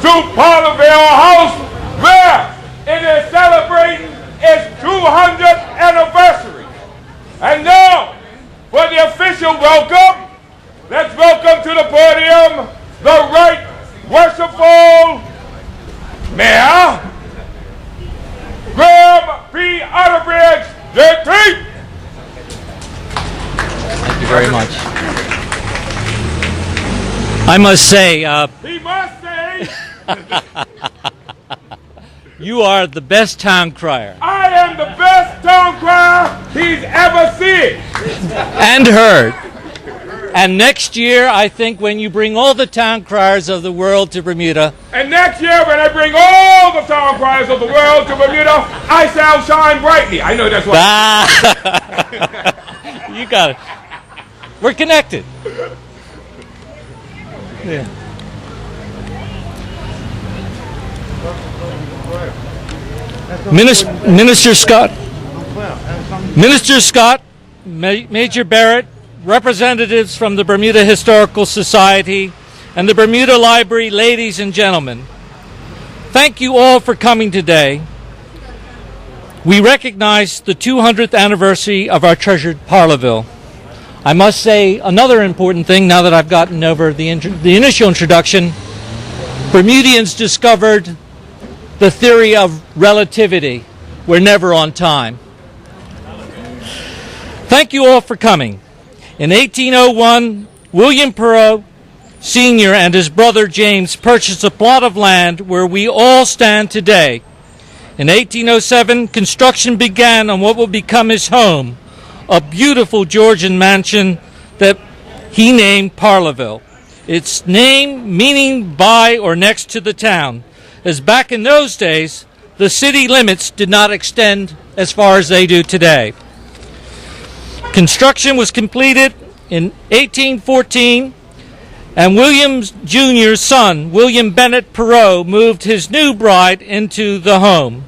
to Parlerville House, where it is celebrating its 200th anniversary. And now, for the official welcome, let's welcome to the podium the Right Worshipful Mayor, Graham P. Otterbridge, JP. Thank you very much. I must say, He must say, you are the best town crier I am the best town crier he's ever seen. and heard. And next year, I think when you bring all the town criers of the world to Bermuda, And next year, when I bring all the town criers of the world to Bermuda, I shall shine brightly. I know that's what. you got it. We're connected. Yeah. Minister Scott, Major Barrett, representatives from the Bermuda Historical Society and the Bermuda Library, ladies and gentlemen, thank you all for coming today. We recognize the 200th anniversary of our treasured Parlerville. I must say another important thing now that I've gotten over the initial introduction. Bermudians discovered the theory of relativity. We're never on time. Thank you all for coming. In 1801, William Perot Sr. and his brother James purchased a plot of land where we all stand today. In 1807, construction began on what will become his home, a beautiful Georgian mansion that he named Parlerville. Its name meaning by or next to the town, as back in those days, the city limits did not extend as far as they do today. Construction was completed in 1814, and William Jr.'s son, William Bennett Perot, moved his new bride into the home.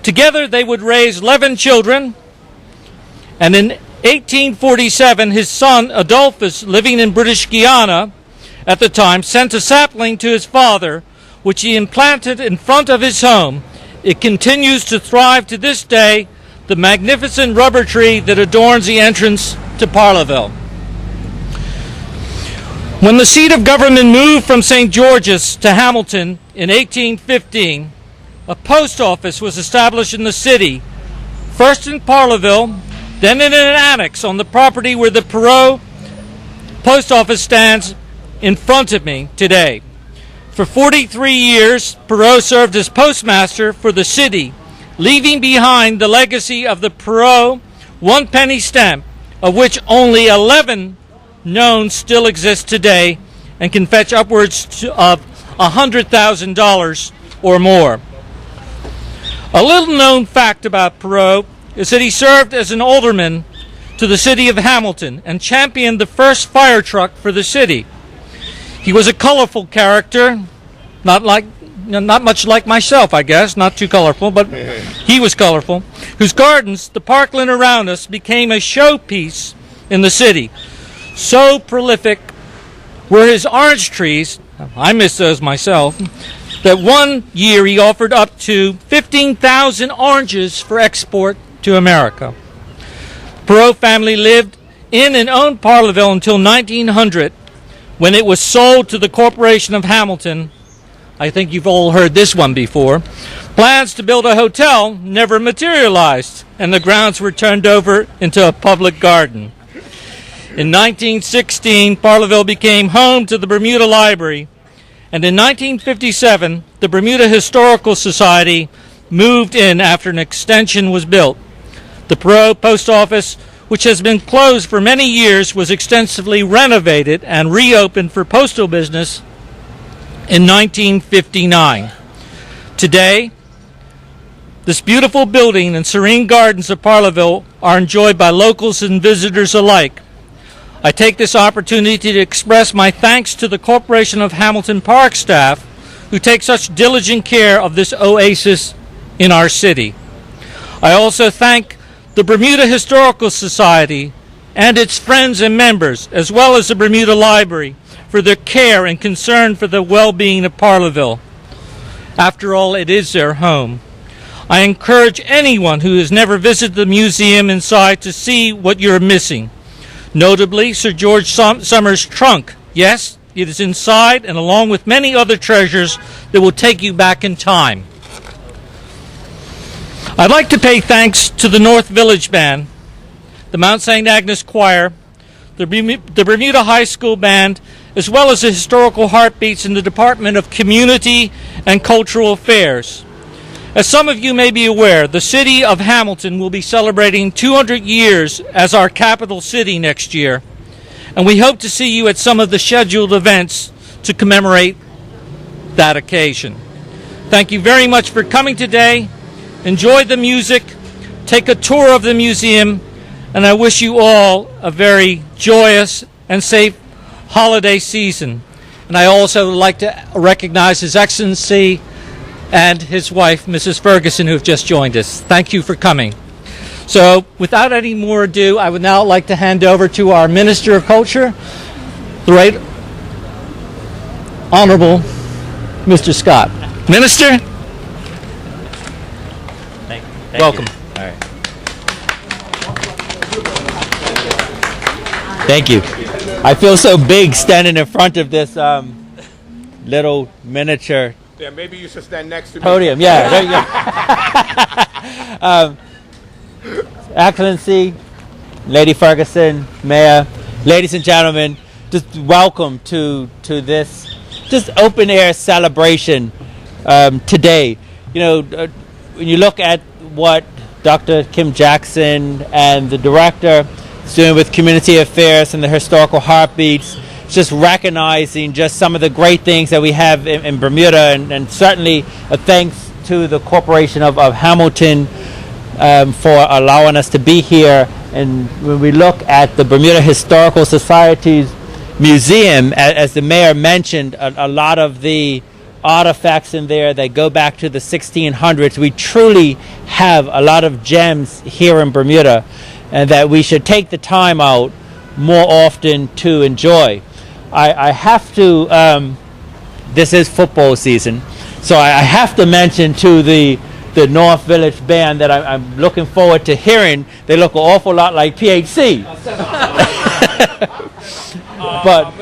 Together they would raise 11 children, and in 1847 his son Adolphus, living in British Guiana at the time, sent a sapling to his father, which he implanted in front of his home. It continues to thrive to this day, the magnificent rubber tree that adorns the entrance to Parlerville. When the seat of government moved from St. George's to Hamilton in 1815, a post office was established in the city, first in Parlerville, then in an annex on the property where the Perot post office stands in front of me today. For 43 years, Perot served as postmaster for the city, leaving behind the legacy of the Perot one-penny stamp, of which only 11 known still exist today and can fetch upwards of $100,000 or more. A little-known fact about Perot is that he served as an alderman to the city of Hamilton and championed the first fire truck for the city. He was a colorful character, not much like myself, I guess, not too colorful, but he was colorful, whose gardens, the parkland around us, became a showpiece in the city. So prolific were his orange trees, I miss those myself, that one year he offered up to 15,000 oranges for export to America. Perot family lived in and owned Parlerville until 1900, when it was sold to the Corporation of Hamilton. I think you've all heard this one before. Plans to build a hotel never materialized, and the grounds were turned over into a public garden. In 1916, Parlerville became home to the Bermuda Library, and in 1957, the Bermuda Historical Society moved in after an extension was built. The Perot Post Office, which has been closed for many years, was extensively renovated and reopened for postal business in 1959. Today, this beautiful building and serene gardens of Parlerville are enjoyed by locals and visitors alike. I take this opportunity to express my thanks to the Corporation of Hamilton Park staff, who take such diligent care of this oasis in our city. I also thank the Bermuda Historical Society and its friends and members, as well as the Bermuda Library, for their care and concern for the well-being of Parlerville. After all, it is their home. I encourage anyone who has never visited the museum inside to see what you're missing. Notably, Sir George Somers' trunk. Yes, it is inside, and along with many other treasures that will take you back in time. I'd like to pay thanks to the North Village Band, the Mount St. Agnes Choir, the Bermuda High School Band, as well as the Historical Heartbeats in the Department of Community and Cultural Affairs. As some of you may be aware, the city of Hamilton will be celebrating 200 years as our capital city next year, and we hope to see you at some of the scheduled events to commemorate that occasion. Thank you very much for coming today. Enjoy the music, take a tour of the museum, and I wish you all a very joyous and safe holiday season. And I also like to recognize His Excellency and his wife, Mrs. Ferguson, who have just joined us. Thank you for coming. So, without any more ado, I would now like to hand over to our Minister of Culture, the Right Honorable Mr. Scott. Minister? Welcome. All right. Thank you. I feel so big standing in front of this little miniature Yeah, maybe you should stand next to me. podium. Yeah. There you go. Excellency, Lady Ferguson, Mayor, ladies and gentlemen, just welcome to this just open air celebration today. You know, when you look at what Dr. Kim Jackson and the director is doing with community affairs and the historical heartbeats, just recognizing just some of the great things that we have in Bermuda, and certainly a thanks to the Corporation of Hamilton for allowing us to be here. And when we look at the Bermuda Historical Society's museum, as the mayor mentioned, a lot of the artifacts in there that go back to the 1600s. We truly have a lot of gems here in Bermuda, and that we should take the time out more often to enjoy. I have to, this is football season, so I have to mention to the North Village Band that I'm looking forward to hearing. They look an awful lot like PHC. But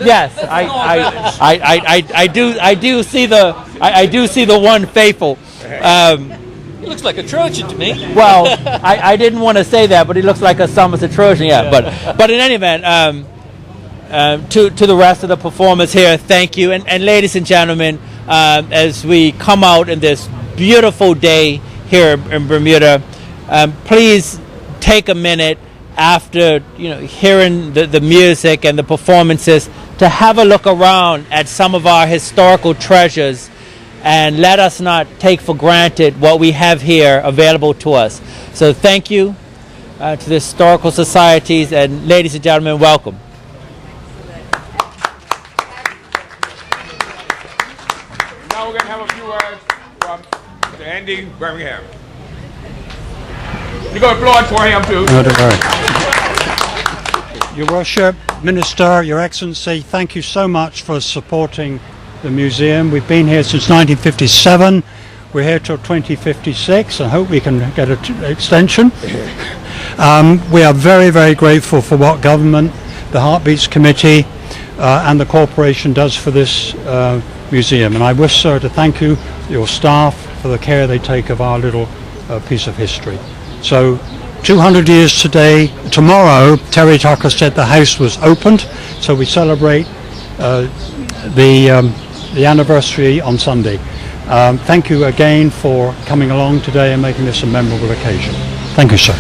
yes, I do see the one faithful. He looks like a Trojan to me. Well, I didn't want to say that, but he looks like a Summers a Trojan. Yeah, but in any event, to the rest of the performers here, thank you, and ladies and gentlemen, as we come out in this beautiful day here in Bermuda, please take a minute after hearing the music and the performances to have a look around at some of our historical treasures, and let us not take for granted what we have here available to us. So thank you to the historical societies, and ladies and gentlemen, welcome. Now we're going to have a few words from Mr. Andy Birmingham. You got applause for him too. No, don't worry. Your Worship, Minister, Your Excellency, thank you so much for supporting the museum. We've been here since 1957. We're here till 2056. I hope we can get an extension. We are very, very grateful for what government, the Heartbeats Committee, and the corporation does for this museum. And I wish, sir, to thank you, your staff, for the care they take of our little piece of history. So 200 years today, tomorrow, Terry Tucker said the house was opened, so we celebrate the anniversary on Sunday. Thank you again for coming along today and making this a memorable occasion. Thank you, sir.